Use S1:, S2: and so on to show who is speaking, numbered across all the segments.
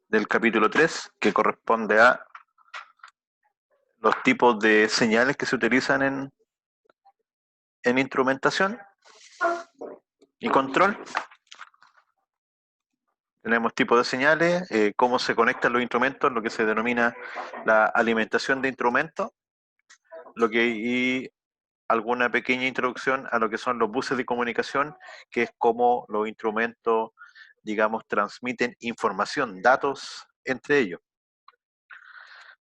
S1: Del capítulo 3, que corresponde a los tipos de señales que se utilizan en instrumentación y control. Tenemos tipos de señales, cómo se conectan los instrumentos, lo que se denomina la alimentación de instrumentos, y alguna pequeña introducción a lo que son los buses de comunicación, que es cómo los instrumentos, digamos, transmiten información, datos entre ellos.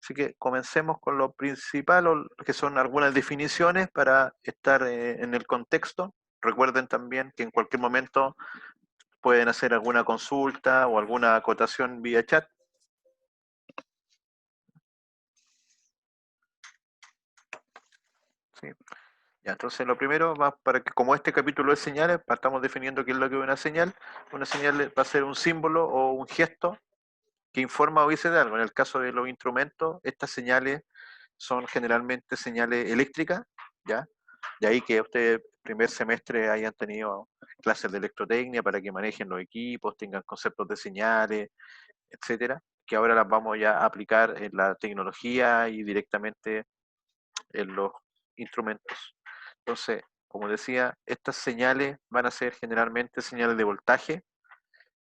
S1: Así que comencemos con lo principal, que son algunas definiciones para estar en el contexto. Recuerden también que en cualquier momento pueden hacer alguna consulta o alguna acotación vía chat. ¿Sí? Ya, entonces lo primero, para que como este capítulo es señales, partamos definiendo qué es lo que es una señal. Una señal va a ser un símbolo o un gesto que informa o dice de algo. En el caso de los instrumentos, estas señales son generalmente señales eléctricas, ¿ya? De ahí que ustedes primer semestre hayan tenido clases de electrotecnia para que manejen los equipos, tengan conceptos de señales, etcétera, que ahora las vamos ya a aplicar en la tecnología y directamente en los instrumentos. Entonces, como decía, estas señales van a ser generalmente señales de voltaje,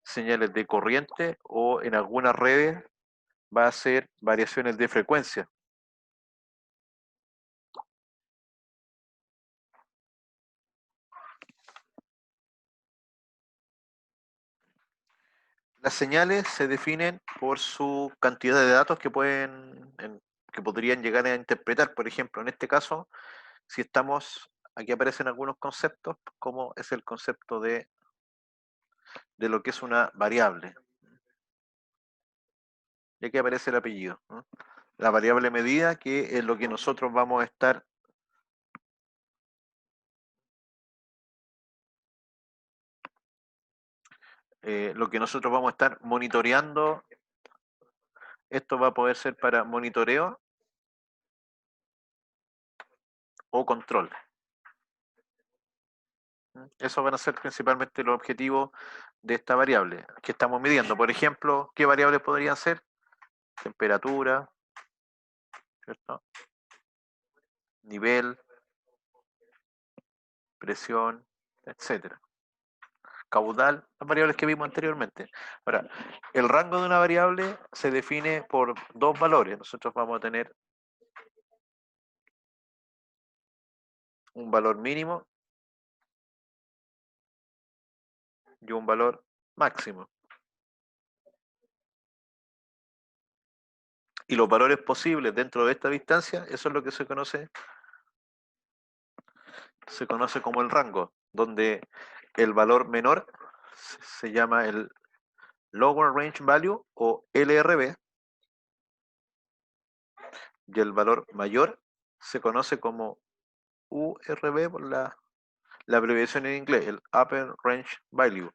S1: señales de corriente o en algunas redes va a ser variaciones de frecuencia. Las señales se definen por su cantidad de datos que que podrían llegar a interpretar. Por ejemplo, en este caso, si aquí aparecen algunos conceptos, como es el concepto de lo que es una variable. Y aquí aparece el apellido, ¿no? La variable medida, que es lo que nosotros vamos a estar monitoreando. Esto va a poder ser para monitoreo o control. Esos van a ser principalmente los objetivos de esta variable que estamos midiendo. Por ejemplo, ¿qué variables podrían ser? Temperatura, ¿cierto? Nivel, presión, etcétera. Caudal, las variables que vimos anteriormente. Ahora, el rango de una variable se define por dos valores. Nosotros vamos a tener un valor mínimo y un valor máximo. Y los valores posibles dentro de esta distancia, eso es lo que se conoce como el rango, donde el valor menor se llama el Lower Range Value o LRV, y el valor mayor se conoce como URV por la abreviación en inglés, el Upper Range Value.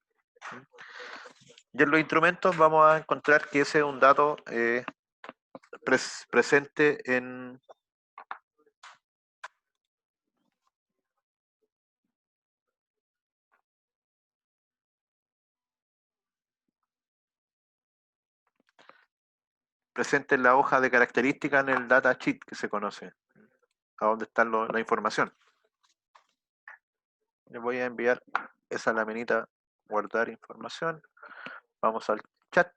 S1: Y en los instrumentos vamos a encontrar que ese es un dato presente en la hoja de características en el data sheet que se conoce, a donde está la información. Les voy a enviar esa laminita, guardar información. Vamos al chat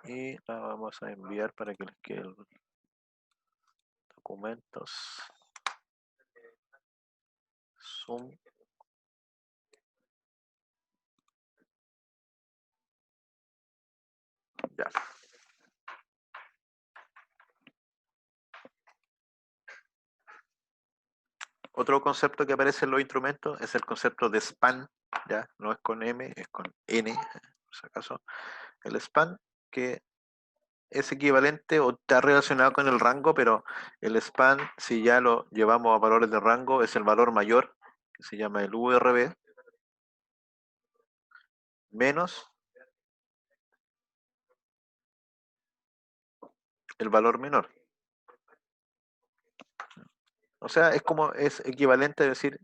S1: y la vamos a enviar para que les quede el documentos. Zoom. Ya. Otro concepto que aparece en los instrumentos es el concepto de span, ya no es con M, es con N, por si acaso. El span, que es equivalente o está relacionado con el rango, pero el span, si ya lo llevamos a valores de rango, es el valor mayor, que se llama el URV, menos el valor menor. O sea, es equivalente a decir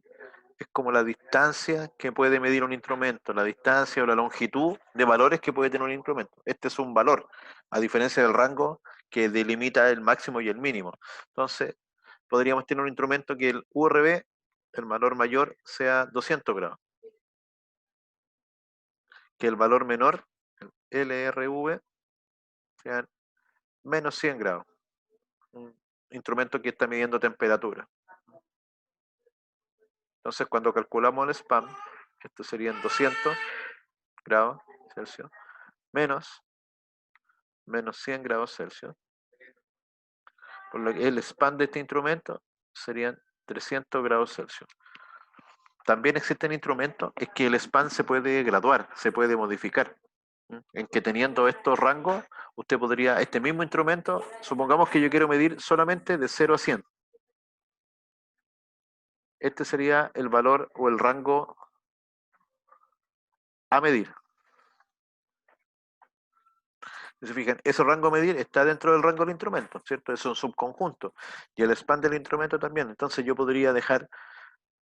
S1: es como la distancia que puede medir un instrumento, la distancia o la longitud de valores que puede tener un instrumento. Este es un valor, a diferencia del rango que delimita el máximo y el mínimo. Entonces, podríamos tener un instrumento que el URB, el valor mayor, sea 200 grados, que el valor menor, el LRV, sea menos 100 grados. Un instrumento que está midiendo temperatura. Entonces, cuando calculamos el spam, esto serían 200 grados Celsius menos 100 grados Celsius. Por lo que el spam de este instrumento serían 300 grados Celsius. También existen instrumentos en que el spam se puede graduar, se puede modificar. En que teniendo estos rangos, usted podría, este mismo instrumento, supongamos que yo quiero medir solamente de 0 a 100. Este sería el valor o el rango a medir. Si se fijan, ese rango a medir está dentro del rango del instrumento, ¿cierto? Es un subconjunto. Y el span del instrumento también. Entonces yo podría dejar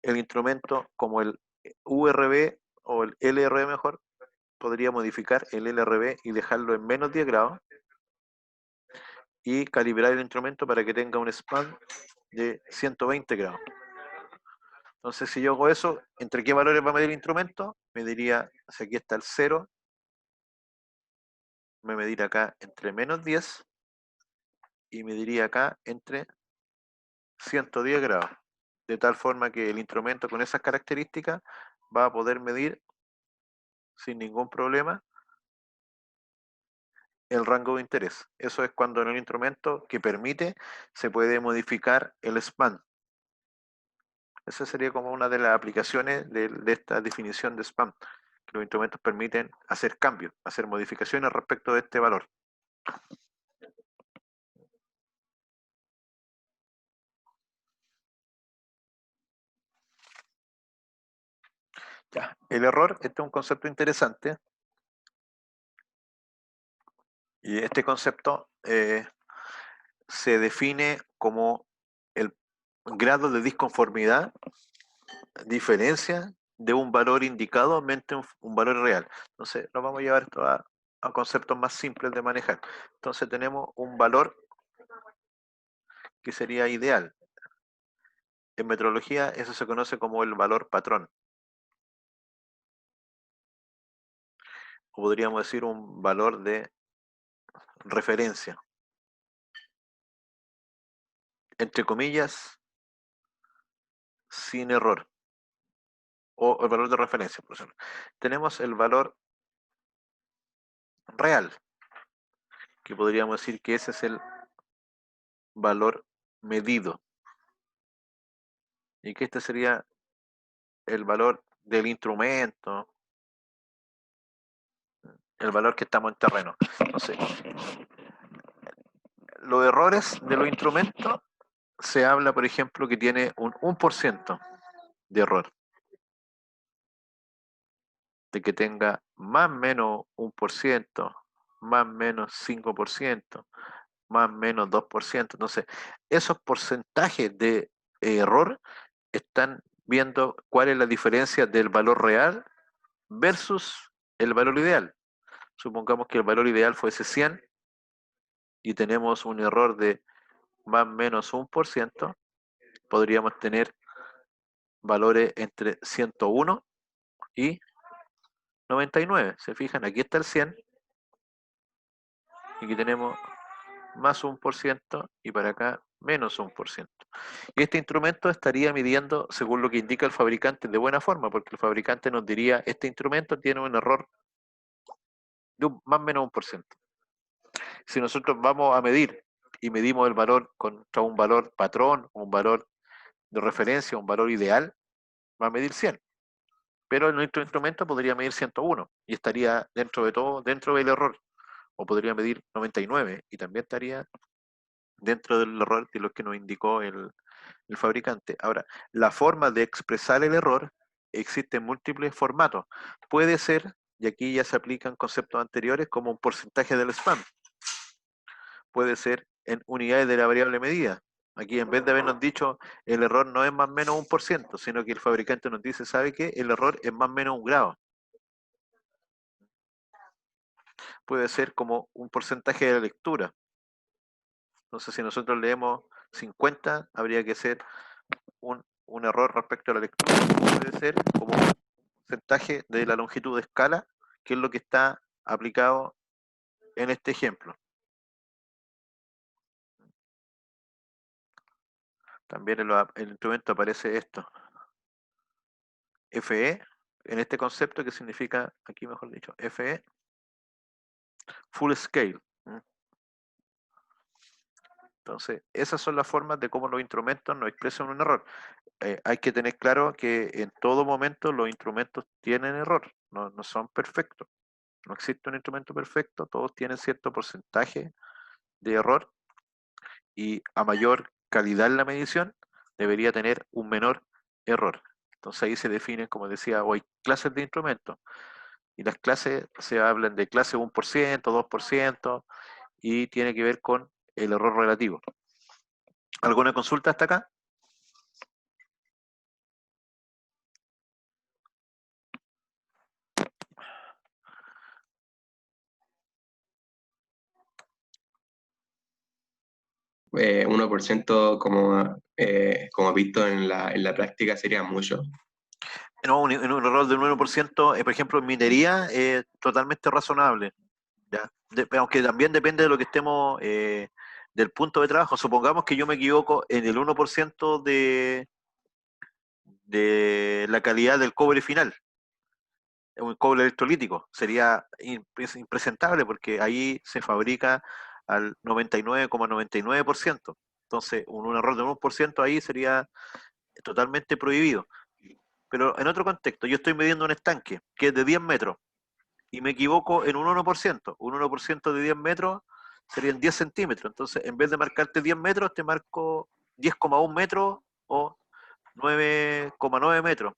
S1: el instrumento como el URB o el LRB mejor, podría modificar el LRB y dejarlo en menos 10 grados y calibrar el instrumento para que tenga un span de 120 grados. Entonces, si yo hago eso, ¿entre qué valores va a medir el instrumento? Me diría, si aquí está el 0, me mediría acá entre menos 10 y me diría acá entre 110 grados. De tal forma que el instrumento con esas características va a poder medir sin ningún problema el rango de interés. Eso es cuando en un instrumento que permite se puede modificar el span. Esa sería como una de las aplicaciones de esta definición de span, que los instrumentos permiten hacer cambios, hacer modificaciones respecto de este valor. Ya. El error, este es un concepto interesante, y este concepto se define como el grado de disconformidad, diferencia de un valor indicado ante un valor real. Entonces, lo vamos a llevar esto a conceptos más simples de manejar. Entonces, tenemos un valor que sería ideal. En metrología, eso se conoce como el valor patrón. O podríamos decir un valor de referencia. Entre comillas, sin error. O el valor de referencia, por ejemplo. Tenemos el valor real, que podríamos decir que ese es el valor medido. Y que este sería el valor del instrumento, el valor que estamos en terreno. Entonces, los errores de los instrumentos se habla, por ejemplo, que tiene un 1% de error. De que tenga más o menos 1%, más o menos 5%, más o menos 2%. Entonces, esos porcentajes de error están viendo cuál es la diferencia del valor real versus el valor ideal. Supongamos que el valor ideal fuese 100 y tenemos un error de más o menos 1%, podríamos tener valores entre 101 y 99. ¿Se fijan? Aquí está el 100 y aquí tenemos más 1% y para acá menos 1%. Y este instrumento estaría midiendo según lo que indica el fabricante de buena forma, porque el fabricante nos diría, este instrumento tiene un error de más o menos 1%. Si nosotros vamos a medir y medimos el valor contra un valor patrón, un valor de referencia, un valor ideal, va a medir 100. Pero en nuestro instrumento podría medir 101 y estaría dentro de todo, dentro del error. O podría medir 99 y también estaría dentro del error de lo que nos indicó el fabricante. Ahora, la forma de expresar el error existe en múltiples formatos. Puede ser, y aquí ya se aplican conceptos anteriores, como un porcentaje del spam. Puede ser en unidades de la variable medida. Aquí en vez de habernos dicho el error no es más o menos 1%, sino que el fabricante nos dice, ¿sabe qué? El error es más o menos 1 grado. Puede ser como un porcentaje de la lectura. Entonces, si nosotros leemos 50, habría que ser un error respecto a la lectura. Puede ser como un porcentaje de la longitud de escala, que es lo que está aplicado en este ejemplo. También en el instrumento aparece esto. FE, en este concepto que significa, aquí mejor dicho, FE, full scale. Entonces, esas son las formas de cómo los instrumentos nos expresan un error. Hay que tener claro que en todo momento los instrumentos tienen error, no son perfectos. No existe un instrumento perfecto, todos tienen cierto porcentaje de error y a mayor calidad en la medición debería tener un menor error. Entonces ahí se definen, como decía hoy, clases de instrumentos. Y las clases se hablan de clase 1%, 2% y tiene que ver con el error relativo. ¿Alguna consulta hasta acá?
S2: Eh, 1% como visto en la práctica sería mucho.
S1: No, un error del 1%, por ejemplo, en minería, es totalmente razonable. ¿Ya? Aunque también depende de lo que estemos, del punto de trabajo. Supongamos que yo me equivoco en el 1% de la calidad del cobre final, un cobre electrolítico. Sería impresentable porque ahí se fabrica al 99,99%. Entonces, un error del 1% ahí sería totalmente prohibido. Pero en otro contexto, yo estoy midiendo un estanque que es de 10 metros y me equivoco en un 1%. Un 1% de 10 metros serían 10 centímetros. Entonces, en vez de marcarte 10 metros, te marco 10,1 metros o 9,9 metros.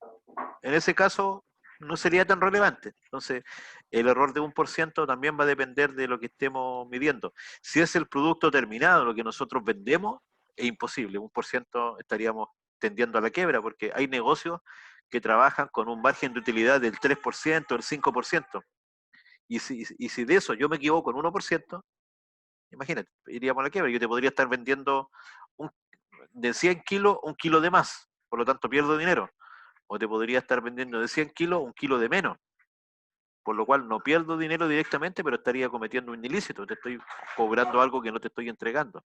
S1: En ese caso, no sería tan relevante. Entonces, el error de 1% también va a depender de lo que estemos midiendo. Si es el producto terminado, lo que nosotros vendemos, es imposible. 1% estaríamos tendiendo a la quiebra porque hay negocios que trabajan con un margen de utilidad del 3%, del 5%. Y si de eso yo me equivoco en 1%, imagínate, iríamos a la quiebra. Yo te podría estar vendiendo un, de 100 kilos, 1 kilo de más. Por lo tanto, pierdo dinero. O te podría estar vendiendo de 100 kilos, 1 kilo de menos. Por lo cual no pierdo dinero directamente, pero estaría cometiendo un ilícito. Te estoy cobrando algo que no te estoy entregando.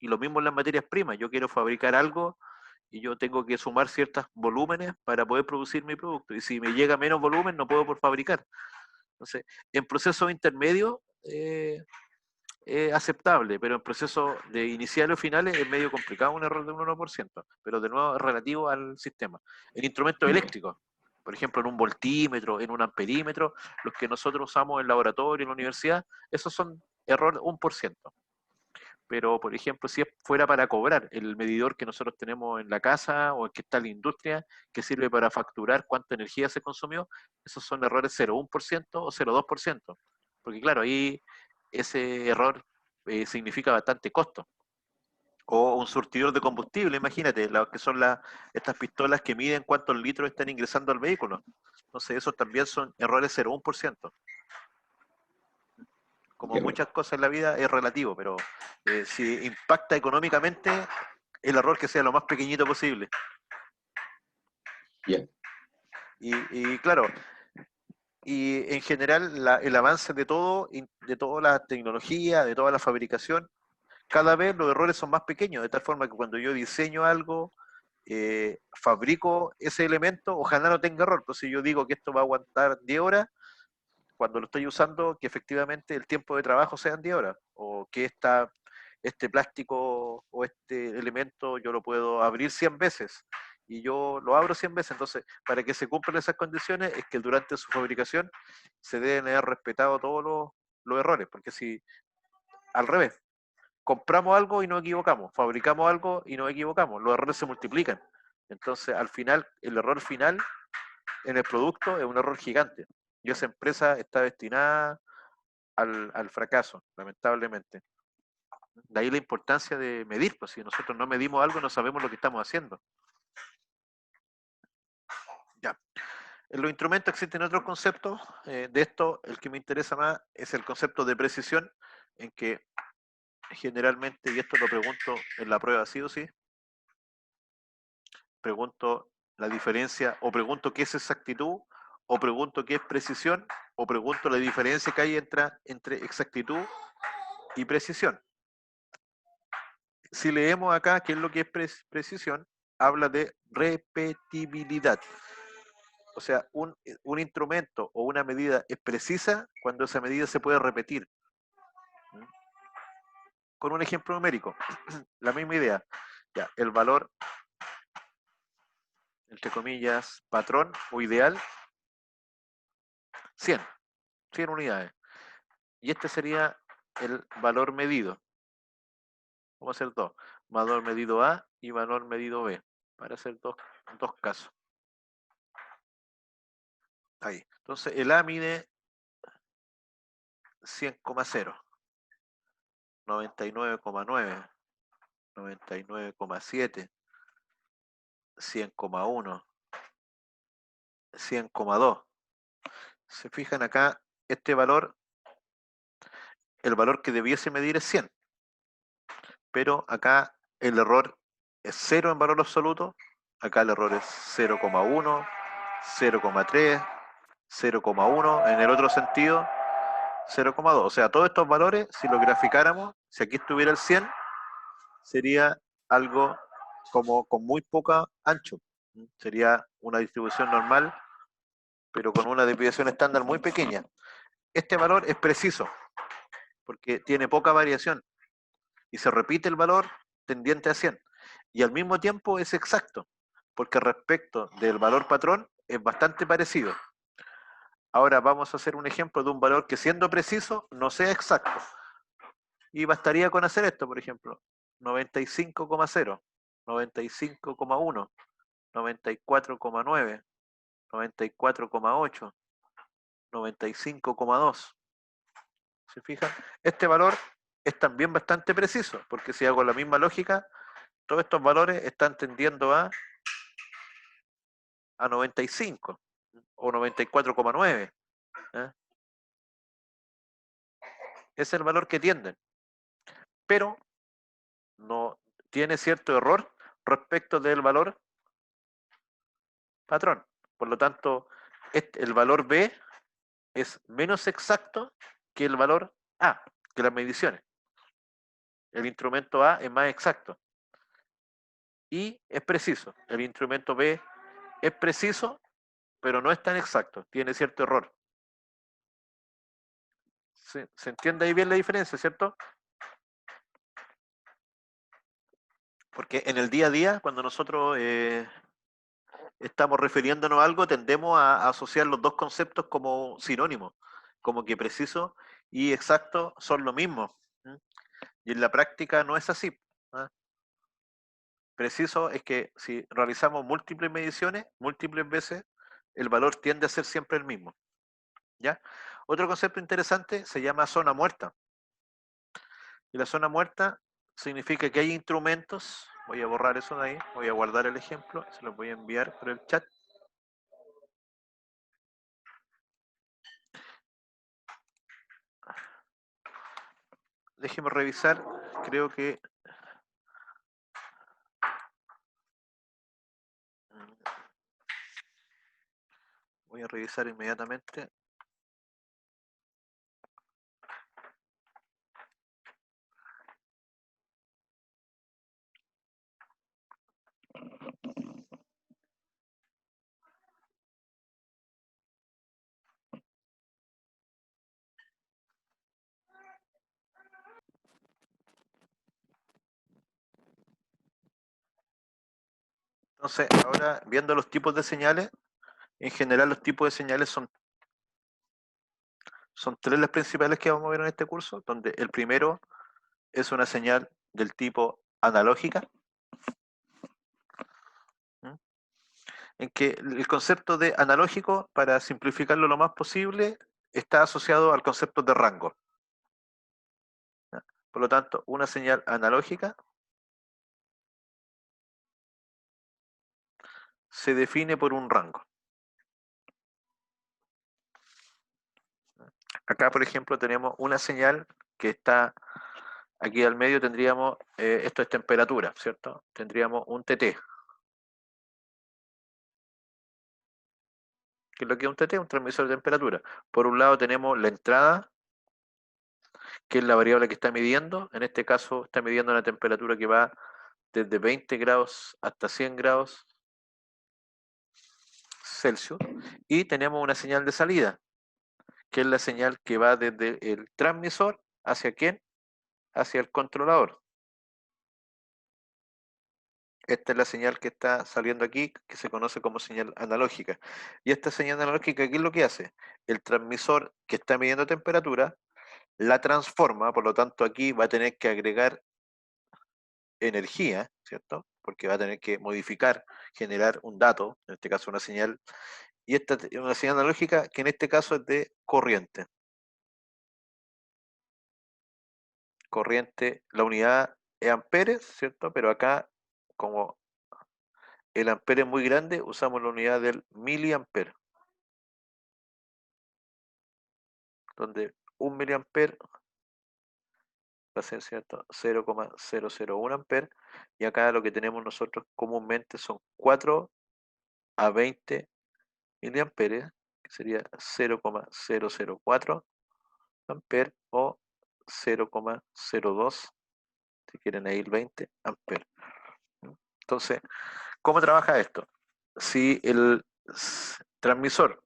S1: Y lo mismo en las materias primas. Yo quiero fabricar algo y yo tengo que sumar ciertos volúmenes para poder producir mi producto. Y si me llega menos volumen, no puedo por fabricar. Entonces, en procesos intermedios es aceptable, pero en procesos de iniciales o finales es medio complicado un error de un 1%, pero de nuevo es relativo al sistema. En instrumentos eléctricos, por ejemplo, en un voltímetro, en un amperímetro, los que nosotros usamos en laboratorio, en la universidad, esos son error 1%. Pero, por ejemplo, si fuera para cobrar el medidor que nosotros tenemos en la casa o el que está en la industria, que sirve para facturar cuánta energía se consumió, esos son errores 0,1% o 0,2%. Porque claro, ahí ese error significa bastante costo. O un surtidor de combustible, imagínate, que son estas pistolas que miden cuántos litros están ingresando al vehículo. Entonces, esos también son errores 0,1%. Como
S2: Entiendo.
S1: muchas cosas en la vida es relativo, pero si impacta económicamente, el error que sea lo más pequeñito posible.
S2: Yeah.
S1: Y claro, y en general el avance de toda la tecnología, de toda la fabricación, cada vez los errores son más pequeños, de tal forma que cuando yo diseño algo, fabrico ese elemento, ojalá no tenga error. Entonces yo digo que esto va a aguantar 10 horas, cuando lo estoy usando, que efectivamente el tiempo de trabajo sean 10 horas, o que este plástico o este elemento yo lo puedo abrir 100 veces y yo lo abro 100 veces. Entonces, para que se cumplan esas condiciones, es que durante su fabricación se deben haber respetado todos los errores, porque si al revés, compramos algo y nos equivocamos, fabricamos algo y nos equivocamos, los errores se multiplican. Entonces, al final, el error final en el producto es un error gigante. Y esa empresa está destinada al fracaso, lamentablemente. De ahí la importancia de medir, pues si nosotros no medimos algo no sabemos lo que estamos haciendo. Ya. En los instrumentos existen otros conceptos. De esto, el que me interesa más es el concepto de precisión, en que generalmente, y esto lo pregunto en la prueba sí o sí, pregunto la diferencia, o pregunto qué es exactitud, o pregunto qué es precisión, o pregunto la diferencia que hay entre exactitud y precisión. Si leemos acá qué es lo que es precisión, habla de repetibilidad. O sea, un instrumento o una medida es precisa cuando esa medida se puede repetir. Con un ejemplo numérico, la misma idea. Ya, el valor, entre comillas, patrón o ideal, 100, 100 unidades. Y este sería el valor medido. Vamos a hacer dos. Valor medido A y valor medido B. Para hacer dos casos. Ahí. Entonces, el A mide 100,0, 99,9, 99,7, 100,1, 100,2. Se fijan acá, este valor, el valor que debiese medir es 100. Pero acá el error es 0 en valor absoluto. Acá el error es 0,1, 0,3, 0,1. En el otro sentido, 0,2. O sea, todos estos valores, si lo graficáramos, si aquí estuviera el 100, sería algo como con muy poca ancho. Sería una distribución normal, pero con una desviación estándar muy pequeña. Este valor es preciso, porque tiene poca variación, y se repite el valor tendiente a 100. Y al mismo tiempo es exacto, porque respecto del valor patrón es bastante parecido. Ahora vamos a hacer un ejemplo de un valor que siendo preciso no sea exacto. Y bastaría con hacer esto, por ejemplo, 95,0, 95,1, 94,9, 94,8, 95,2. ¿Se fijan? Este valor es también bastante preciso, porque si hago la misma lógica, todos estos valores están tendiendo a 95 o 94,9. ¿eh? Es el valor que tienden, pero no tiene cierto error respecto del valor patrón. Por lo tanto, el valor B es menos exacto que el valor A, que las mediciones. El instrumento A es más exacto y es preciso. El instrumento B es preciso, pero no es tan exacto, tiene cierto error. ¿Se entiende ahí bien la diferencia, cierto? Porque en el día a día, cuando nosotros estamos refiriéndonos a algo, tendemos a asociar los dos conceptos como sinónimos, como que preciso y exacto son lo mismo. Y en la práctica no es así. ¿eh? Preciso es que si realizamos múltiples mediciones, múltiples veces, el valor tiende a ser siempre el mismo. ¿Ya? Otro concepto interesante se llama zona muerta. Y la zona muerta significa que hay instrumentos, voy a borrar eso de ahí, voy a guardar el ejemplo, se lo voy a enviar por el chat. Déjeme revisar, creo que... Voy a revisar inmediatamente. Entonces, ahora viendo los tipos de señales, en general los tipos de señales son tres las principales que vamos a ver en este curso, donde el primero es una señal del tipo analógica, en que el concepto de analógico, para simplificarlo lo más posible, está asociado al concepto de rango. Por lo tanto, una señal analógica se define por un rango. Acá, por ejemplo, tenemos una señal que está aquí al medio, tendríamos, esto es temperatura, ¿cierto? Tendríamos un TT. ¿Qué es lo que es un TT? Un transmisor de temperatura. Por un lado tenemos la entrada, que es la variable que está midiendo. En este caso está midiendo una temperatura que va desde 20 grados hasta 100 grados Celsius. Y tenemos una señal de salida, que es la señal que va desde el transmisor hacia quién, hacia el controlador. Esta es la señal que está saliendo aquí, que se conoce como señal analógica. Y esta señal analógica, ¿qué es lo que hace? El transmisor que está midiendo temperatura la transforma, por lo tanto aquí va a tener que agregar energía, ¿cierto? Porque va a tener que modificar, generar un dato, en este caso una señal, y esta es una señal analógica que en este caso es de corriente. Corriente, la unidad es amperes, ¿cierto? Pero acá, como el ampere es muy grande, usamos la unidad del miliampere, donde un miliampere va a ser, ¿cierto? 0,001 amperes, y acá lo que tenemos nosotros comúnmente son 4 a 20 miliamperes, que sería 0,004 amperes o 0,02, si quieren ahí el 20 amperes. Entonces, ¿cómo trabaja esto? Si el transmisor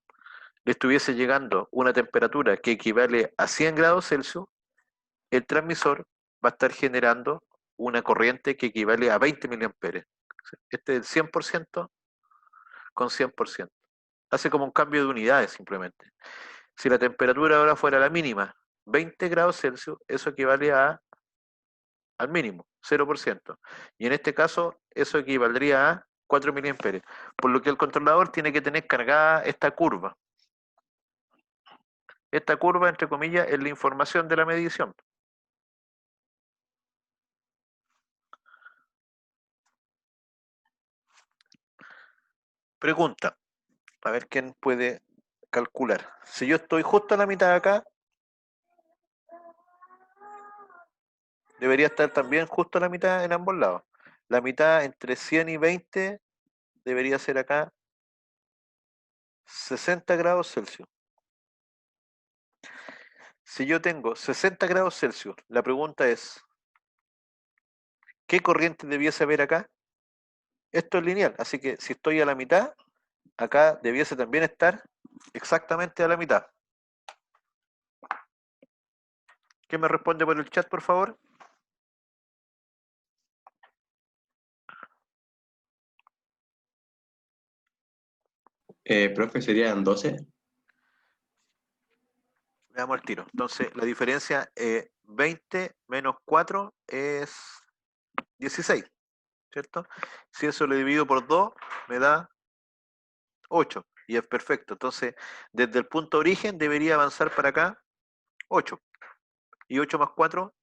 S1: le estuviese llegando una temperatura que equivale a 100 grados Celsius, el transmisor va a estar generando una corriente que equivale a 20 miliamperes. Este es el 100% con 100%. Hace como un cambio de unidades simplemente. Si la temperatura ahora fuera la mínima, 20 grados Celsius, eso equivale al mínimo, 0%. Y en este caso, eso equivaldría a 4 miliamperes. Por lo que el controlador tiene que tener cargada esta curva. Esta curva, entre comillas, es la información de la medición. Pregunta, a ver quién puede calcular. Si yo estoy justo a la mitad de acá, debería estar también justo a la mitad en ambos lados. La mitad entre 100 y 20 debería ser acá 60 grados Celsius. Si yo tengo 60 grados Celsius, la pregunta es, ¿qué corriente debiese haber acá? Esto es lineal, así que si estoy a la mitad, acá debiese también estar exactamente a la mitad. ¿Quién me responde por el chat, por favor?
S2: Profe, serían 12.
S1: Veamos el tiro. Entonces, la diferencia 20 menos 4 es 16, ¿cierto? Si eso lo divido por 2, me da 8, y es perfecto. Entonces, desde el punto de origen debería avanzar para acá 8. Y 8 más 4,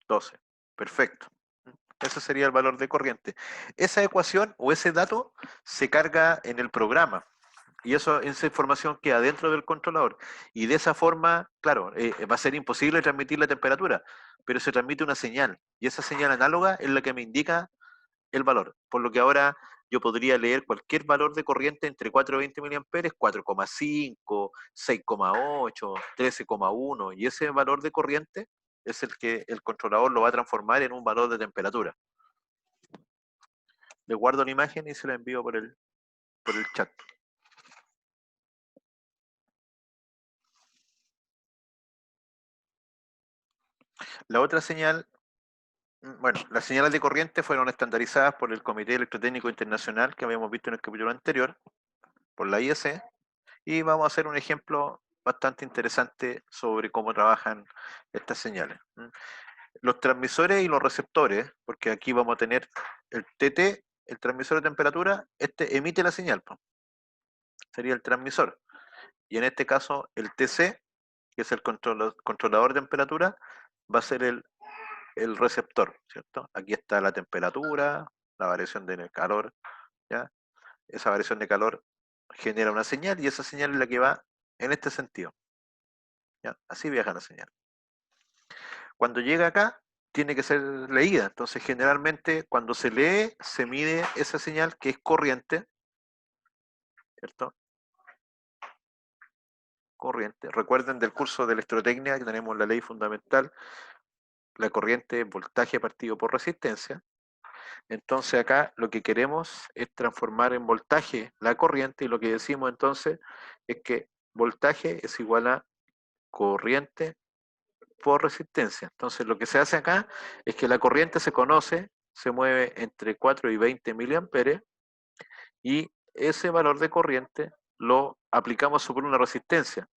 S1: 12. Perfecto. Ese sería el valor de corriente. Esa ecuación o ese dato se carga en el programa. Y esa información queda dentro del controlador. Y de esa forma, claro, va a ser imposible transmitir la temperatura, pero se transmite una señal. Y esa señal análoga es la que me indica el valor. Por lo que ahora yo podría leer cualquier valor de corriente entre 4 y 20 miliamperes, 4,5, 6,8, 13,1, y ese valor de corriente es el que el controlador lo va a transformar en un valor de temperatura. Le guardo la imagen y se la envío por el chat. La otra señal, bueno, las señales de corriente fueron estandarizadas por el Comité Electrotécnico Internacional que habíamos visto en el capítulo anterior, por la IEC, y vamos a hacer un ejemplo bastante interesante sobre cómo trabajan estas señales. Los transmisores y los receptores, porque aquí vamos a tener el TT, el transmisor de temperatura, este emite la señal, sería el transmisor. Y en este caso el TC, que es el controlador de temperatura, va a ser el receptor, ¿cierto? Aquí está la temperatura, la variación de calor, ¿ya? Esa variación de calor genera una señal y esa señal es la que va en este sentido, ¿ya? Así viaja la señal. Cuando llega acá, tiene que ser leída. Entonces, generalmente, cuando se lee, se mide esa señal que es corriente, ¿cierto? Corriente. Recuerden del curso de electrotecnia que tenemos la ley fundamental, la corriente es voltaje partido por resistencia. Entonces acá lo que queremos es transformar en voltaje la corriente y lo que decimos entonces es que voltaje es igual a corriente por resistencia. Entonces lo que se hace acá es que la corriente se conoce, se mueve entre 4 y 20 miliamperes y ese valor de corriente lo aplicamos sobre una resistencia.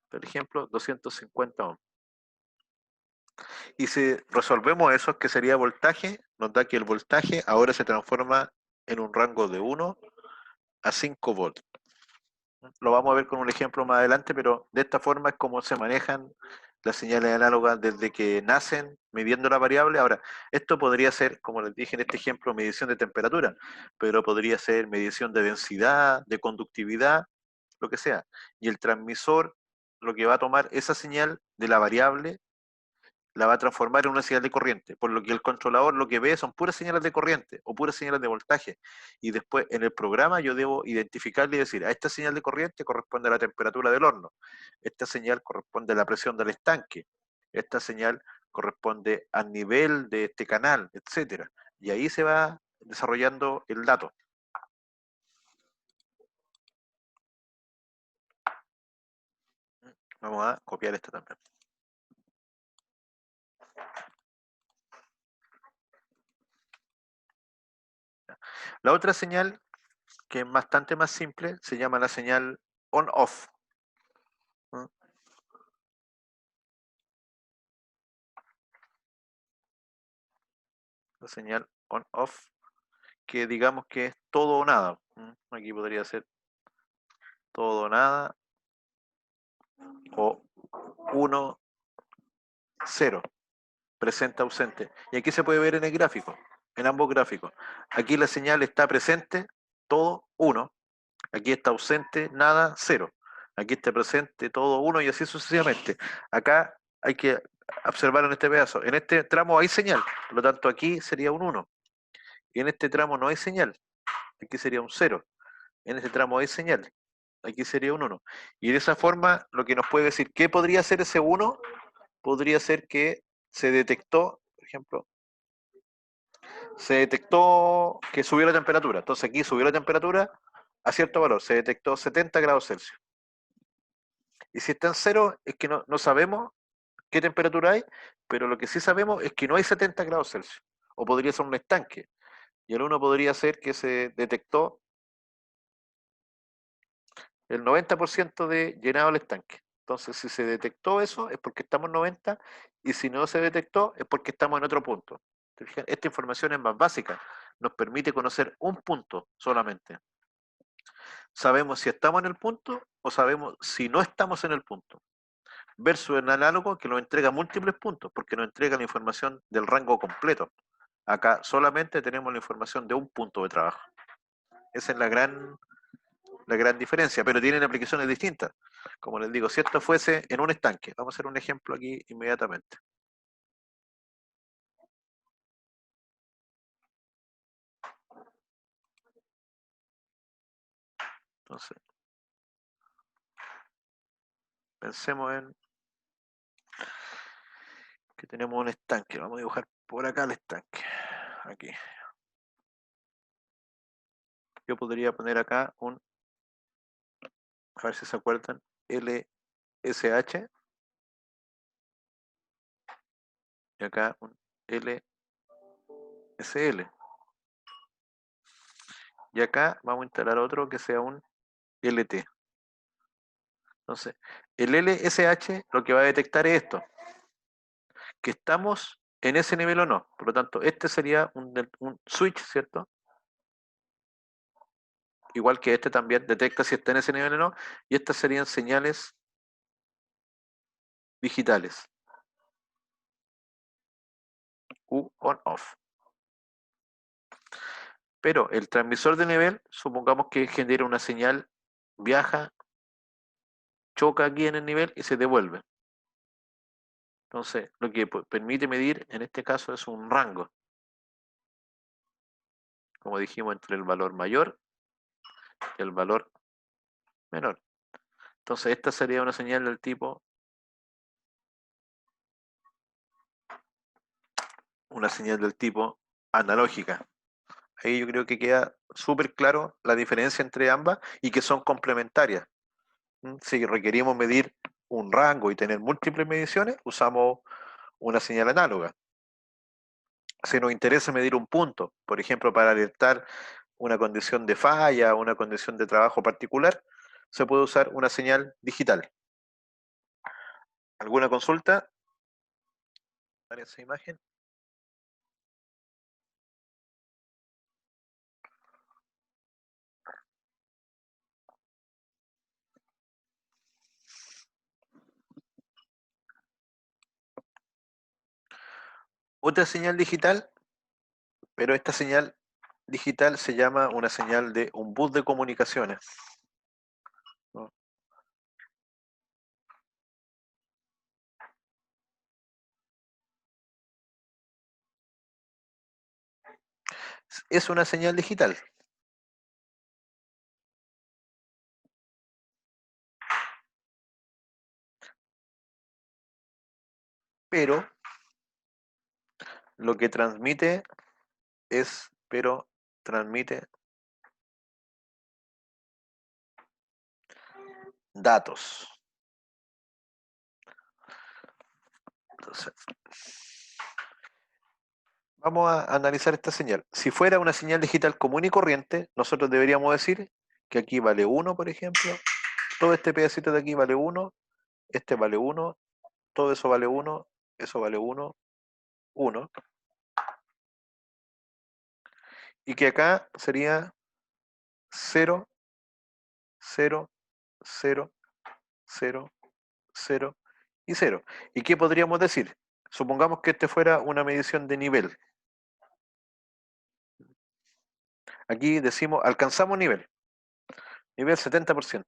S1: Por ejemplo, 250 ohms. Y si resolvemos eso, que sería voltaje, nos da que el voltaje ahora se transforma en un rango de 1 a 5 volts. Lo vamos a ver con un ejemplo más adelante, pero de esta forma es como se manejan las señales análogas desde que nacen, midiendo la variable. Ahora, esto podría ser, como les dije en este ejemplo, medición de temperatura, pero podría ser medición de densidad, de conductividad, lo que sea. Y el transmisor lo que va a tomar esa señal de la variable la va a transformar en una señal de corriente, por lo que el controlador lo que ve son puras señales de corriente o puras señales de voltaje. Y después en el programa yo debo identificarle y decir, a esta señal de corriente corresponde a la temperatura del horno, esta señal corresponde a la presión del estanque, esta señal corresponde al nivel de este canal, etcétera. Y ahí se va desarrollando el dato. Vamos a copiar esta también. La otra señal, que es bastante más simple, se llama la señal on-off. La señal on-off, que digamos que es todo o nada. Aquí podría ser todo o nada o 1, 0, presente, ausente. Y aquí se puede ver en el gráfico, en ambos gráficos. Aquí la señal está presente, todo 1. Aquí está ausente, nada, 0. Aquí está presente, todo 1 y así sucesivamente. Acá hay que observar en este pedazo. En este tramo hay señal, por lo tanto aquí sería un 1. Y en este tramo no hay señal, aquí sería un 0. En este tramo hay señal, aquí sería un 1. Y de esa forma, lo que nos puede decir, ¿qué podría ser ese 1? Podría ser que se detectó, por ejemplo, se detectó que subió la temperatura. Entonces aquí subió la temperatura a cierto valor, se detectó 70 grados Celsius. Y si está en cero, es que no sabemos qué temperatura hay, pero lo que sí sabemos es que no hay 70 grados Celsius. O podría ser un estanque. Y el 1 podría ser que se detectó el 90% de llenado el estanque. Entonces, si se detectó eso, es porque estamos en 90, y si no se detectó, es porque estamos en otro punto. Esta información es más básica, nos permite conocer un punto solamente. Sabemos si estamos en el punto o sabemos si no estamos en el punto. Versus el análogo que nos entrega múltiples puntos, porque nos entrega la información del rango completo. Acá solamente tenemos la información de un punto de trabajo. Esa es la gran diferencia, pero tienen aplicaciones distintas. Como les digo, si esto fuese en un estanque, vamos a hacer un ejemplo aquí inmediatamente. Entonces, pensemos en que tenemos un estanque. Vamos a dibujar por acá el estanque. Aquí. Yo podría poner acá a ver si se acuerdan, LSH. Y acá un LSL. Y acá vamos a instalar otro que sea un LT. Entonces, el LSH lo que va a detectar es esto, que estamos en ese nivel o no. Por lo tanto, este sería un switch, ¿cierto? Igual que este también detecta si está en ese nivel o no. Y estas serían señales digitales. U on-off. Pero el transmisor de nivel, supongamos que genera una señal, viaja, choca aquí en el nivel y se devuelve. Entonces, lo que permite medir en este caso es un rango. Como dijimos, entre el valor mayor y el valor menor. Entonces, esta sería una señal del tipo, una señal del tipo analógica. Ahí yo creo que queda súper claro la diferencia entre ambas y que son complementarias. Si requerimos medir un rango y tener múltiples mediciones, usamos una señal análoga. Si nos interesa medir un punto, por ejemplo, para alertar una condición de falla, una condición de trabajo particular, se puede usar una señal digital. ¿Alguna consulta para esa imagen? Otra señal digital, pero esta señal digital se llama una señal de un bus de comunicaciones, ¿no? Es una señal digital, pero lo que transmite transmite datos. Entonces, vamos a analizar esta señal. Si fuera una señal digital común y corriente, nosotros deberíamos decir que aquí vale 1, por ejemplo, todo este pedacito de aquí vale 1, este vale 1, todo eso vale 1, eso vale 1, 1, y que acá sería 0, 0, 0, 0, 0 y 0. ¿Y qué podríamos decir? Supongamos que este fuera una medición de nivel. Aquí decimos, alcanzamos nivel 70%.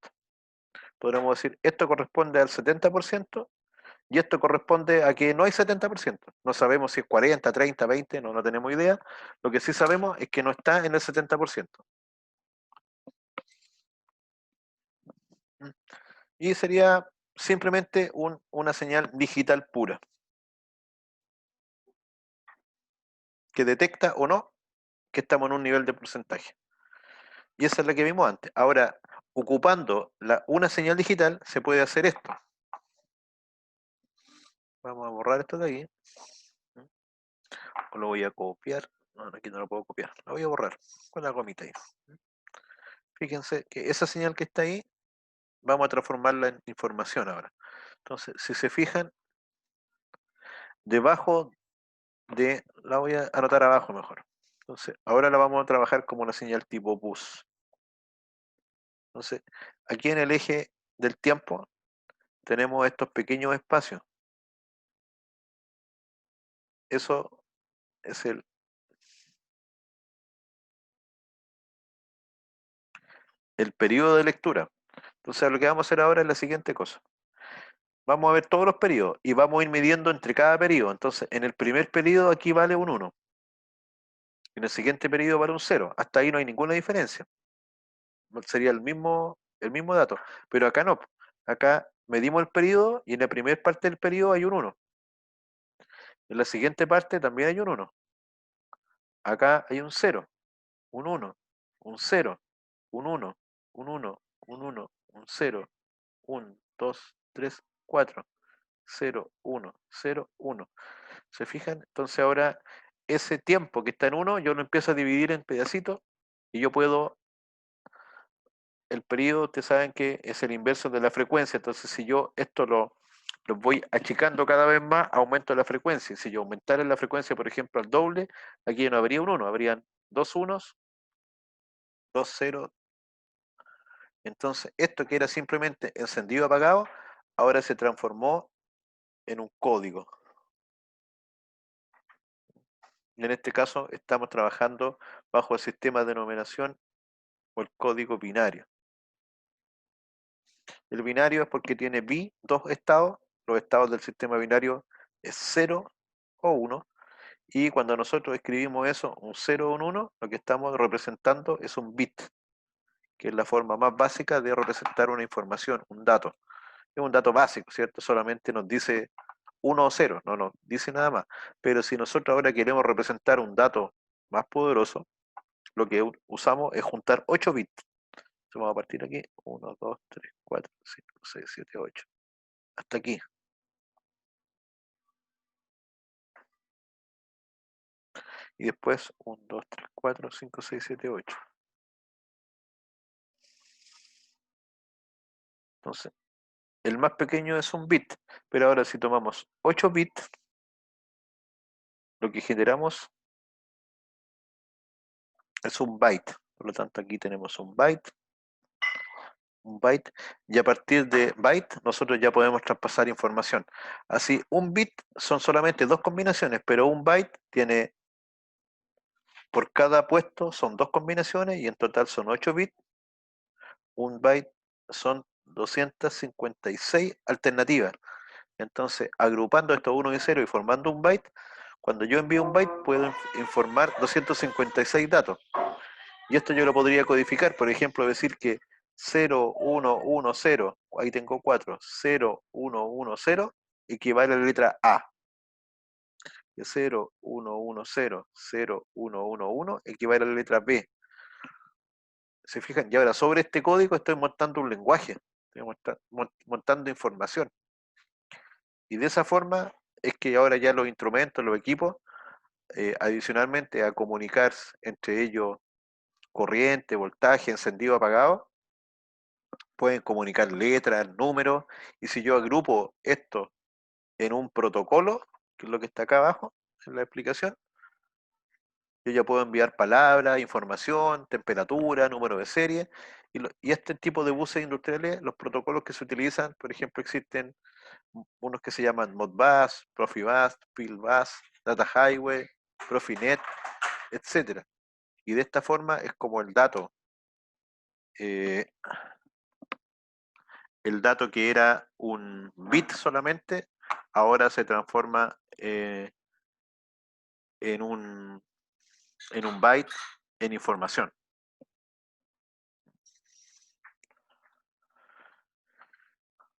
S1: Podríamos decir, esto corresponde al 70% y esto corresponde a que no hay 70%. No sabemos si es 40, 30, 20, no tenemos idea. Lo que sí sabemos es que no está en el 70%. Y sería simplemente una señal digital pura, que detecta o no que estamos en un nivel de porcentaje. Y esa es la que vimos antes. Ahora, ocupando una señal digital, se puede hacer esto. Vamos a borrar esto de aquí. O lo voy a copiar. No, aquí no lo puedo copiar. Lo voy a borrar con la gomita ahí. Fíjense que esa señal que está ahí, vamos a transformarla en información ahora. Entonces, si se fijan, debajo la voy a anotar abajo mejor. Entonces, ahora la vamos a trabajar como una señal tipo bus. Entonces, aquí en el eje del tiempo tenemos estos pequeños espacios. Eso es el periodo de lectura. Entonces, lo que vamos a hacer ahora es la siguiente cosa. Vamos a ver todos los periodos y vamos a ir midiendo entre cada periodo. Entonces, en el primer periodo aquí vale un 1. En el siguiente periodo vale un 0. Hasta ahí no hay ninguna diferencia. Sería el mismo dato. Pero acá no. Acá medimos el periodo y en la primera parte del periodo hay un 1. En la siguiente parte también hay un 1. Acá hay un 0, un 1, un 0, un 1, un 1, un 1, un 0, 1, 2, 3, 4, 0, 1, 0, 1. ¿Se fijan? Entonces ahora ese tiempo que está en 1 yo lo empiezo a dividir en pedacitos y yo puedo, el periodo, ustedes saben que es el inverso de la frecuencia, entonces si yo esto lo voy achicando cada vez más, aumento la frecuencia. Si yo aumentara la frecuencia, por ejemplo, al doble, aquí no habría un 1, habrían dos unos, dos ceros. Entonces, esto que era simplemente encendido apagado, ahora se transformó en un código. En este caso estamos trabajando bajo el sistema de numeración o el código binario. El binario es porque tiene dos estados. Los estados del sistema binario es 0 o 1. Y cuando nosotros escribimos eso, un 0 o un 1, lo que estamos representando es un bit, que es la forma más básica de representar una información, un dato. Es un dato básico, ¿cierto? Solamente nos dice 1 o 0, no nos dice nada más. Pero si nosotros ahora queremos representar un dato más poderoso, lo que usamos es juntar 8 bits. Entonces vamos a partir aquí, 1, 2, 3, 4, 5, 6, 7, 8. Hasta aquí. Y después 1, 2, 3, 4, 5, 6, 7, 8. Entonces, el más pequeño es un bit, pero ahora si tomamos 8 bits, lo que generamos es un byte. Por lo tanto, aquí tenemos un byte, y a partir de byte nosotros ya podemos traspasar información. Así, un bit son solamente dos combinaciones, pero un byte tiene, por cada puesto son dos combinaciones y en total son 8 bits. Un byte son 256 alternativas. Entonces, agrupando estos 1 y 0 y formando un byte, cuando yo envío un byte puedo informar 256 datos. Y esto yo lo podría codificar, por ejemplo, decir que 0, 1, 1, 0, ahí tengo 4, 0, 1, 1, 0, equivale a la letra A. 0, 1, 1, 0, 0, 1, 1, 1, equivale a la letra B. ¿Se fijan? Y ahora sobre este código estoy montando un lenguaje, estoy montando información. Y de esa forma es que ahora ya los instrumentos, los equipos, adicionalmente a comunicar entre ellos corriente, voltaje, encendido, apagado, pueden comunicar letras, números, y si yo agrupo esto en un protocolo, que es lo que está acá abajo en la explicación, yo ya puedo enviar palabras, información, temperatura, número de serie, y este tipo de buses industriales, los protocolos que se utilizan, por ejemplo, existen unos que se llaman Modbus, Profibus, Fieldbus, Data Highway, Profinet, etcétera. Y de esta forma es como eh, el dato que era un bit solamente, ahora se transforma en un byte en información.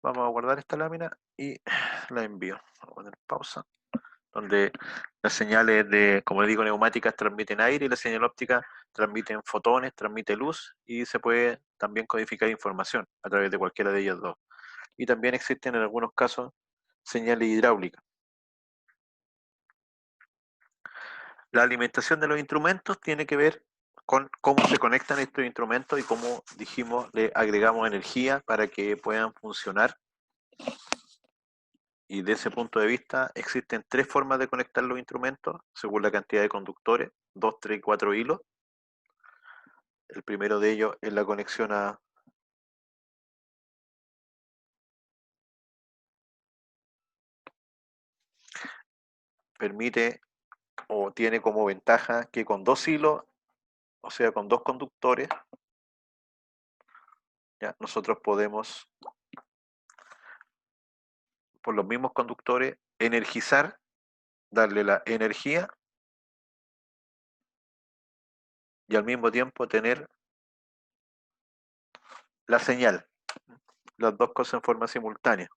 S1: Vamos a guardar esta lámina y la envío. Vamos a poner pausa. Donde las señales de, como les digo, neumáticas transmiten aire y la señal óptica transmiten fotones, transmite luz y se puede también codificar información a través de cualquiera de ellas dos. Y también existen en algunos casos señales hidráulicas. La alimentación de los instrumentos tiene que ver con cómo se conectan estos instrumentos y cómo, dijimos, le agregamos energía para que puedan funcionar. Y de ese punto de vista existen tres formas de conectar los instrumentos según la cantidad de conductores, 2, 3 y 4 hilos. El primero de ellos es la conexión a permite o tiene como ventaja que con dos hilos, o sea, con dos conductores, ¿ya? Nosotros podemos, por los mismos conductores, energizar, darle la energía y al mismo tiempo tener la señal, las dos cosas en forma simultánea.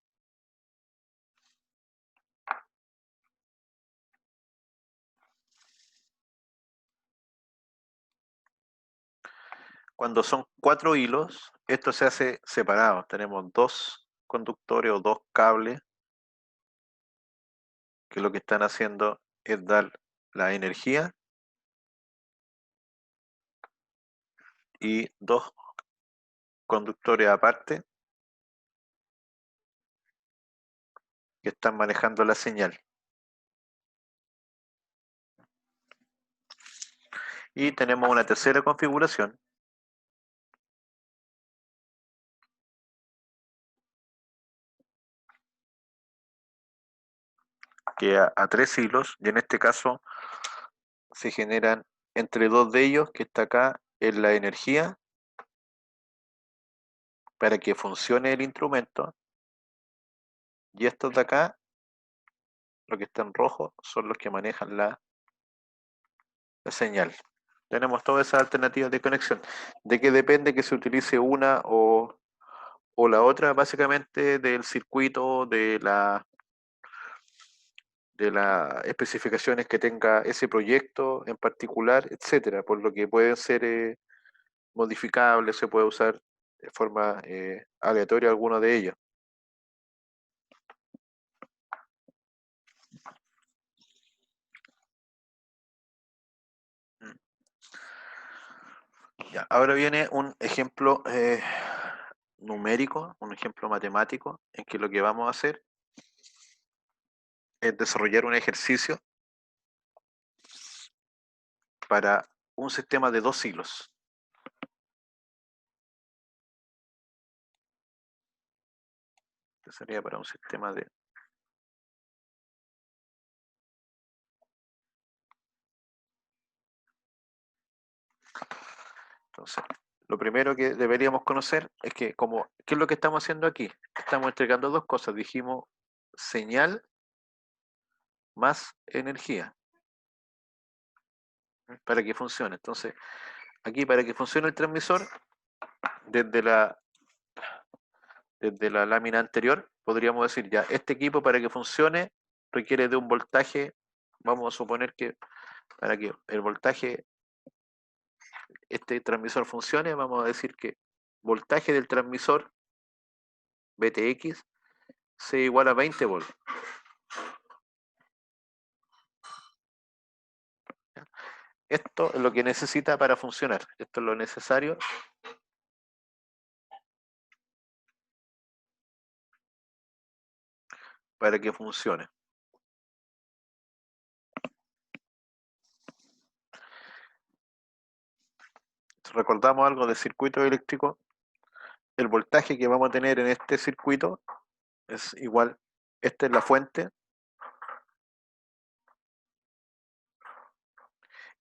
S1: Cuando son cuatro hilos, esto se hace separado. Tenemos dos conductores o dos cables que lo que están haciendo es dar la energía y dos conductores aparte que están manejando la señal. Y tenemos una tercera configuración que a tres hilos, y en este caso se generan entre dos de ellos, que está acá, en la energía, para que funcione el instrumento, y estos de acá, lo que está en rojo, son los que manejan la señal. Tenemos todas esas alternativas de conexión. ¿De qué depende que se utilice una o la otra? Básicamente del circuito, de las especificaciones que tenga ese proyecto en particular, etcétera, por lo que pueden ser modificables, se puede usar de forma aleatoria alguno de ellos. Ya, ahora viene un ejemplo numérico, un ejemplo matemático, en que lo que vamos a hacer es desarrollar un ejercicio para un sistema de 2 hilos. Este sería para un sistema de... Entonces, lo primero que deberíamos conocer es que, ¿qué es lo que estamos haciendo aquí? Estamos entregando dos cosas. Dijimos señal más energía para que funcione. Entonces, aquí para que funcione el transmisor, desde la lámina anterior, podríamos decir ya, este equipo para que funcione requiere de un voltaje, vamos a suponer que para que el voltaje, este transmisor funcione, vamos a decir que voltaje del transmisor VTX sea igual a 20 volts. Esto es lo que necesita para funcionar. Esto es lo necesario para que funcione. Si recordamos algo de circuito eléctrico, el voltaje que vamos a tener en este circuito es igual, esta es la fuente,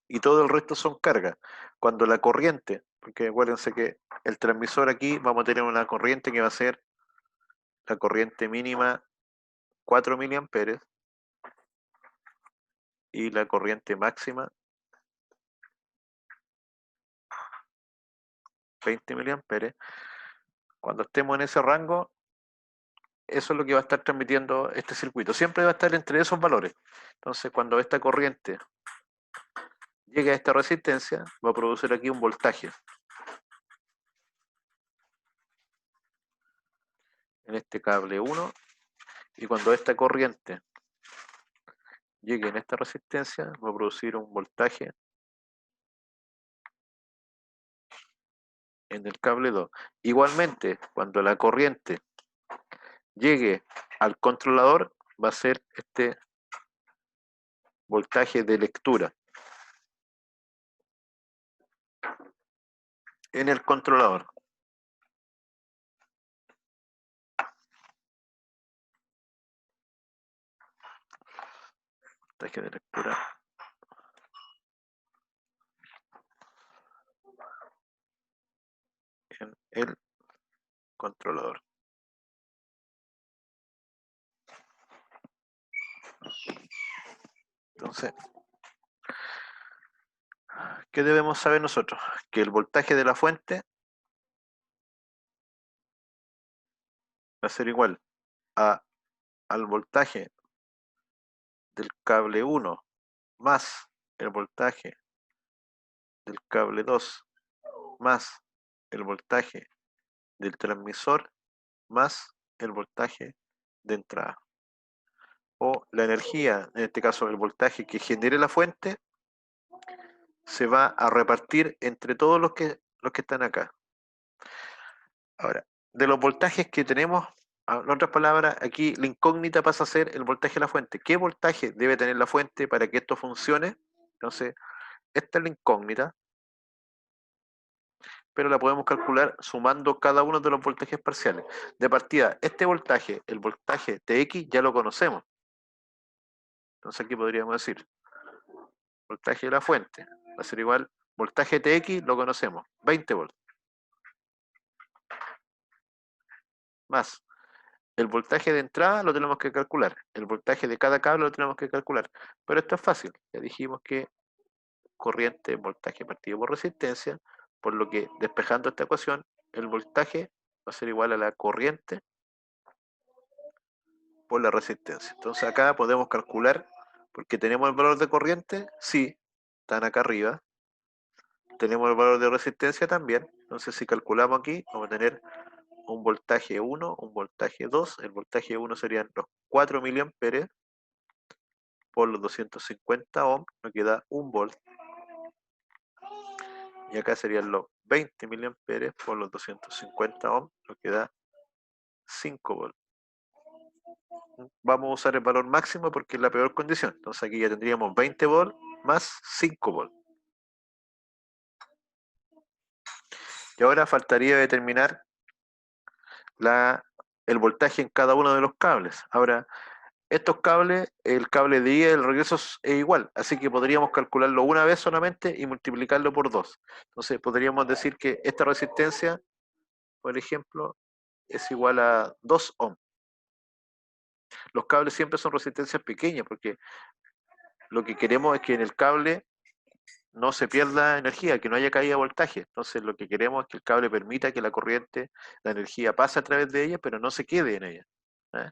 S1: y todo el resto son cargas. Cuando la corriente, porque acuérdense que el transmisor aquí vamos a tener una corriente que va a ser la corriente mínima 4 miliamperes y la corriente máxima 20 miliamperes. Cuando estemos en ese rango, eso es lo que va a estar transmitiendo este circuito. Siempre va a estar entre esos valores. Entonces, cuando esta corriente llegue a esta resistencia, va a producir aquí un voltaje. En este cable 1, y cuando esta corriente llegue en esta resistencia, va a producir un voltaje en el cable 2. Igualmente, cuando la corriente llegue al controlador, va a ser este voltaje de lectura en el controlador. Voltaje de lectura en el controlador. Entonces, ¿qué debemos saber nosotros? Que el voltaje de la fuente va a ser igual al voltaje del cable 1 más el voltaje del cable 2 más el voltaje del transmisor más el voltaje de entrada. O la energía, en este caso el voltaje que genere la fuente, se va a repartir entre todos los que están acá. Ahora, de los voltajes que tenemos, en otras palabras, aquí la incógnita pasa a ser el voltaje de la fuente. ¿Qué voltaje debe tener la fuente para que esto funcione? Entonces, esta es la incógnita, pero la podemos calcular sumando cada uno de los voltajes parciales. De partida, este voltaje, el voltaje Tx, ya lo conocemos. Entonces aquí podríamos decir voltaje de la fuente, va a ser igual, voltaje TX lo conocemos, 20 volts, más el voltaje de entrada lo tenemos que calcular, el voltaje de cada cable lo tenemos que calcular, pero esto es fácil, ya dijimos que corriente, voltaje partido por resistencia, por lo que despejando esta ecuación, el voltaje va a ser igual a la corriente por la resistencia. Entonces acá podemos calcular, porque tenemos el valor de corriente, sí, están acá arriba, tenemos el valor de resistencia también, entonces si calculamos aquí, vamos a tener un voltaje 1, un voltaje 2, el voltaje 1 serían los 4 miliamperes por los 250 ohms, nos queda 1 volt, y acá serían los 20 miliamperes por los 250 ohms, nos queda 5 volts. Vamos a usar el valor máximo porque es la peor condición, entonces aquí ya tendríamos 20 volts más 5 volts. Y ahora faltaría determinar el voltaje en cada uno de los cables. Ahora, estos cables, el cable de ida y el regreso es igual, así que podríamos calcularlo una vez solamente y multiplicarlo por 2. Entonces podríamos decir que esta resistencia, por ejemplo, es igual a 2 ohms. Los cables siempre son resistencias pequeñas porque lo que queremos es que en el cable no se pierda energía, que no haya caída de voltaje. Entonces lo que queremos es que el cable permita que la corriente, la energía pase a través de ella, pero no se quede en ella. ¿Eh?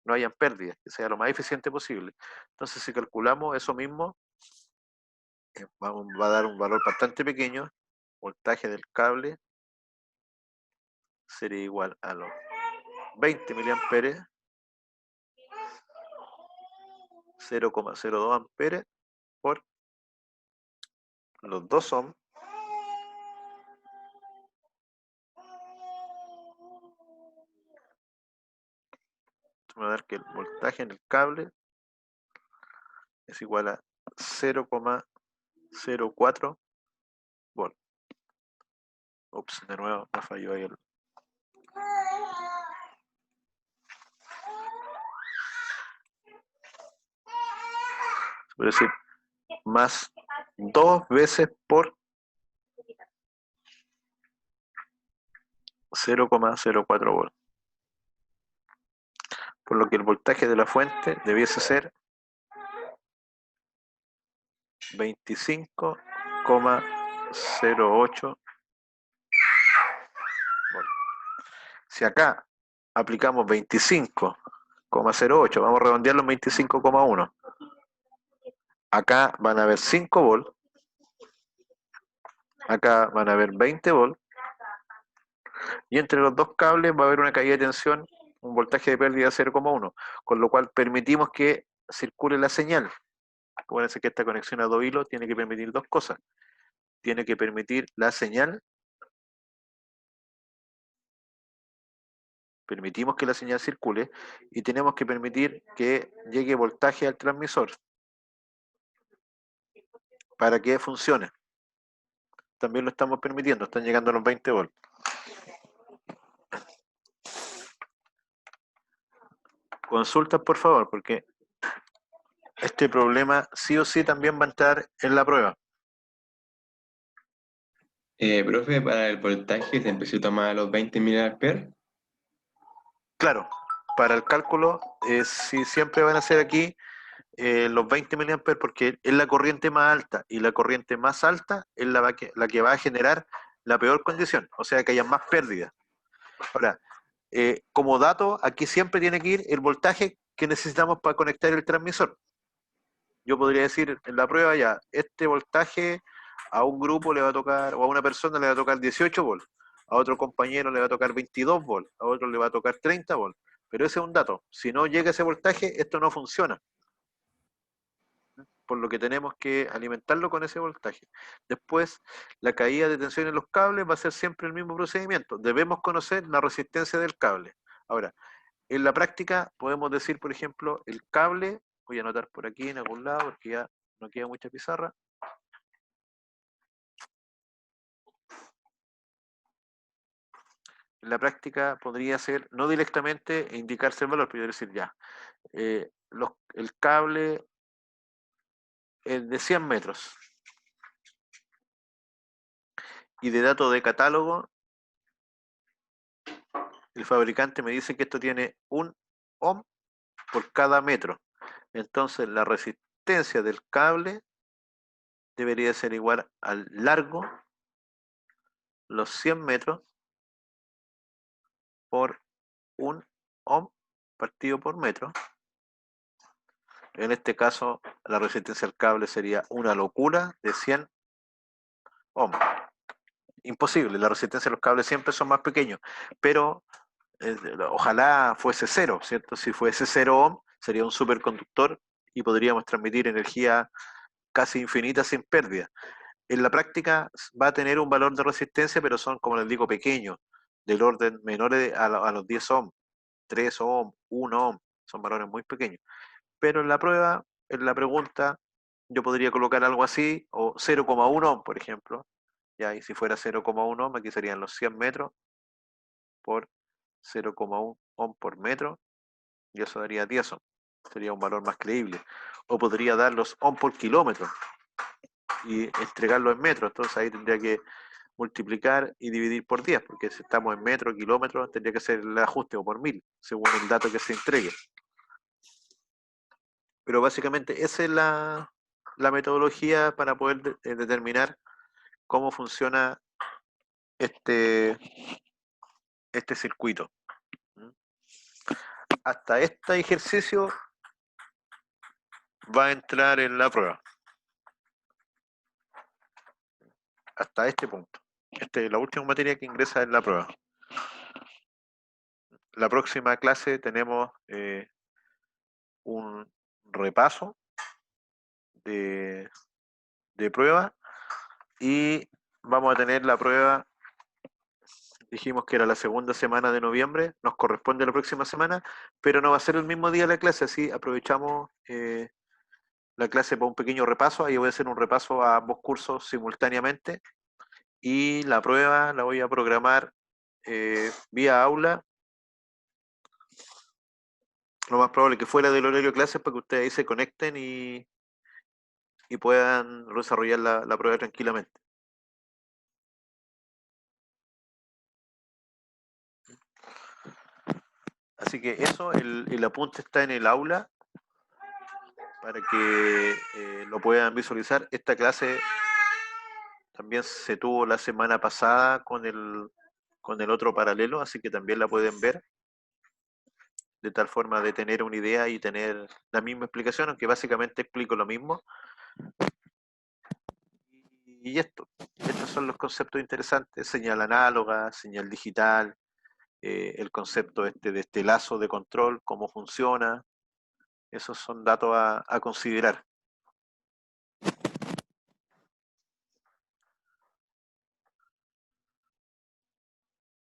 S1: No hayan pérdidas, que sea lo más eficiente posible. Entonces si calculamos eso mismo, va a dar un valor bastante pequeño, voltaje del cable sería igual a los 20 miliamperes, 0,02 amperes por los 2 ohms, me va a dar que el voltaje en el cable es igual a 0,04 volts. Ups, de nuevo me falló ahí el... Es decir, más 2 veces por 0,04 volts. Por lo que el voltaje de la fuente debiese ser 25,08 volts. Si acá aplicamos 25,08, vamos a redondearlo en 25,1. Acá van a haber 5 volts, acá van a haber 20 volts, y entre los dos cables va a haber una caída de tensión, un voltaje de pérdida de 0,1, con lo cual permitimos que circule la señal. Acuérdense que esta conexión a dos hilos tiene que permitir dos cosas. Tiene que permitir la señal, permitimos que la señal circule, y tenemos que permitir que llegue voltaje al transmisor para que funcione. También lo estamos permitiendo, están llegando a los 20 volts. Consultas, por favor, porque este problema sí o sí también va a entrar en la prueba.
S2: Profe, para el voltaje se empezó a tomar los 20 miliamperes.
S1: Claro, para el cálculo, sí siempre van a ser aquí los 20 miliamperes porque es la corriente más alta, y la corriente más alta es la que va a generar la peor condición, o sea que haya más pérdidas. Ahora, como dato, aquí siempre tiene que ir el voltaje que necesitamos para conectar el transmisor. Yo podría decir en la prueba ya, este voltaje a un grupo le va a tocar, o a una persona le va a tocar 18 volts, a otro compañero le va a tocar 22 volts, a otro le va a tocar 30 volts, pero ese es un dato. Si no llega ese voltaje, esto no funciona, por lo que tenemos que alimentarlo con ese voltaje. Después, la caída de tensión en los cables va a ser siempre el mismo procedimiento. Debemos conocer la resistencia del cable. Ahora, en la práctica podemos decir, por ejemplo, el cable, voy a anotar por aquí en algún lado porque ya no queda mucha pizarra. En la práctica podría ser, no directamente indicarse el valor, pero decir ya, el cable de 100 metros. Y de datos de catálogo, el fabricante me dice que esto tiene 1 ohm por cada metro. Entonces la resistencia del cable debería ser igual al largo, los 100 metros, por 1 ohm partido por metro. En este caso, la resistencia del cable sería una locura de 100 ohms. Imposible, la resistencia de los cables siempre son más pequeños, pero ojalá fuese cero, ¿cierto? Si fuese 0 ohm, sería un superconductor y podríamos transmitir energía casi infinita sin pérdida. En la práctica va a tener un valor de resistencia, pero son, como les digo, pequeños, del orden menores a los 10 ohm, 3 ohm, 1 ohm, son valores muy pequeños. Pero en la prueba, en la pregunta, yo podría colocar algo así, o 0,1 ohm, por ejemplo, ya, y si fuera 0,1 ohm, aquí serían los 100 metros por 0,1 ohm por metro, y eso daría 10 ohm, sería un valor más creíble. O podría dar los ohm por kilómetro y entregarlo en metros, entonces ahí tendría que multiplicar y dividir por 10, porque si estamos en metro, kilómetros, tendría que ser el ajuste o por 1000, según el dato que se entregue. Pero básicamente esa es la metodología para poder determinar cómo funciona este, este circuito. Hasta este ejercicio va a entrar en la prueba. Hasta este punto. Esta es la última materia que ingresa en la prueba. La próxima clase tenemos un repaso de, de prueba y vamos a tener la prueba, dijimos que era la segunda semana de noviembre, nos corresponde la próxima semana, pero no va a ser el mismo día la clase, así aprovechamos la clase para un pequeño repaso, ahí voy a hacer un repaso a ambos cursos simultáneamente y la prueba la voy a programar vía aula, lo más probable que fuera del horario de clases para que ustedes ahí se conecten y puedan desarrollar la prueba tranquilamente. Así que eso, el apunte está en el aula para que lo puedan visualizar. Esta clase también se tuvo la semana pasada con el otro paralelo, así que también la pueden ver, de tal forma de tener una idea y tener la misma explicación, aunque básicamente explico lo mismo. Y estos son los conceptos interesantes: señal análoga, señal digital, el concepto de este lazo de control, cómo funciona. Esos son datos a considerar.